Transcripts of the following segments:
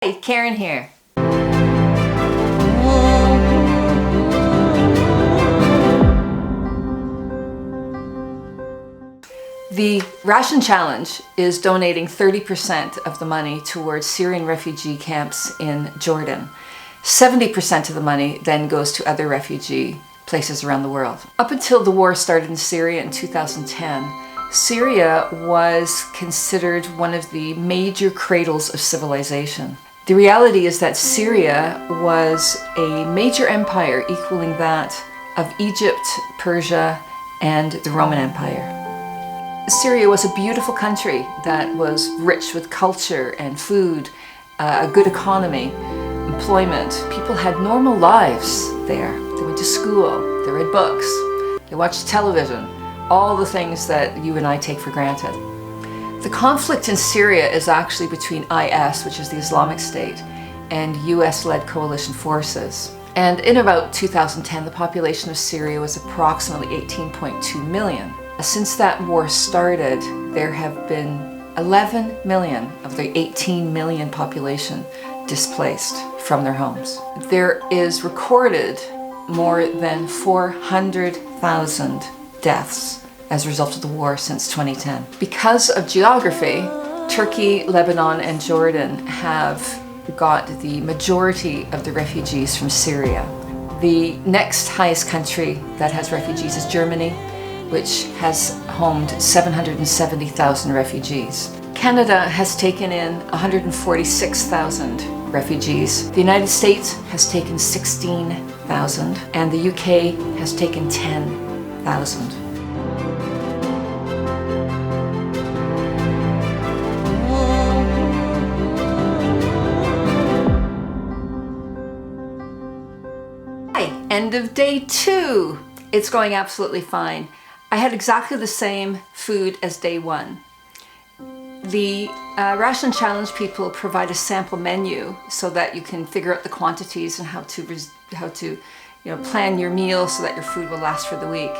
Hey, Karen here. The Ration Challenge is donating 30% of the money towards Syrian refugee camps in Jordan. 70% of the money then goes to other refugee places around the world. Up until the war started in Syria in 2010, Syria was considered one of the major cradles of civilization. The reality is that Syria was a major empire equaling that of Egypt, Persia, and the Roman Empire. Syria was a beautiful country that was rich with culture and food, a good economy, employment. People had normal lives there. They went to school, they read books, they watched television, all the things that you and I take for granted. The conflict in Syria is actually between IS, which is the Islamic State, and US-led coalition forces. And in about 2010, the population of Syria was approximately 18.2 million. Since that war started, there have been 11 million of the 18 million population displaced from their homes. There is recorded more than 400,000 deaths as a result of the war since 2010. Because of geography, Turkey, Lebanon, and Jordan have got the majority of the refugees from Syria. The next highest country that has refugees is Germany, which has homed 770,000 refugees. Canada has taken in 146,000 refugees. The United States has taken 16,000, and the UK has taken 10,000. End of day 2. It's going absolutely fine. I had exactly the same food as day 1. The Ration Challenge people provide a sample menu so that you can figure out the quantities and how to plan your meal so that your food will last for the week.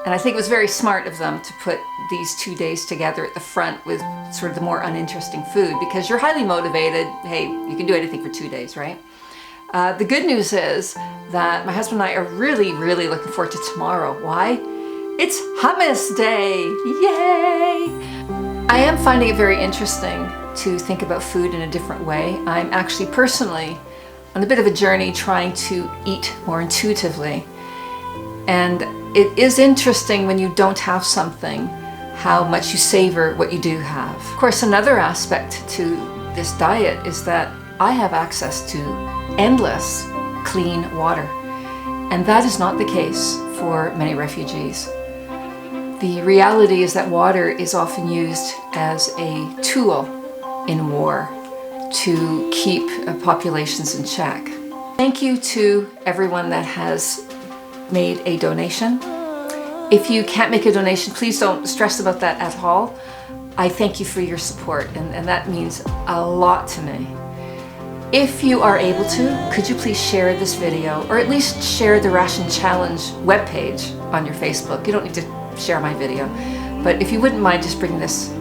And I think it was very smart of them to put these 2 days together at the front with sort of the more uninteresting food, because you're highly motivated. Hey, you can do anything for 2 days, right? The good news is that my husband and I are really looking forward to tomorrow. Why? It's hummus day! Yay! I am finding it very interesting to think about food in a different way. I'm actually personally on a bit of a journey trying to eat more intuitively. And it is interesting when you don't have something, how much you savor what you do have. Of course, another aspect to this diet is that I have access to endless clean water. And that is not the case for many refugees. The reality is that water is often used as a tool in war to keep populations in check. Thank you to everyone that has made a donation. If you can't make a donation, please don't stress about that at all. I thank you for your support, and that means a lot to me. If you are able to, could you please share this video, or at least share the Ration Challenge webpage on your Facebook? You don't need to share my video, but if you wouldn't mind just bringing this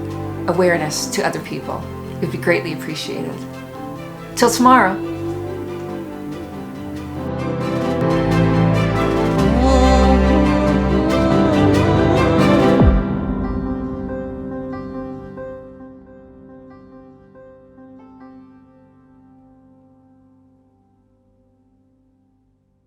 awareness to other people, it would be greatly appreciated. Till tomorrow.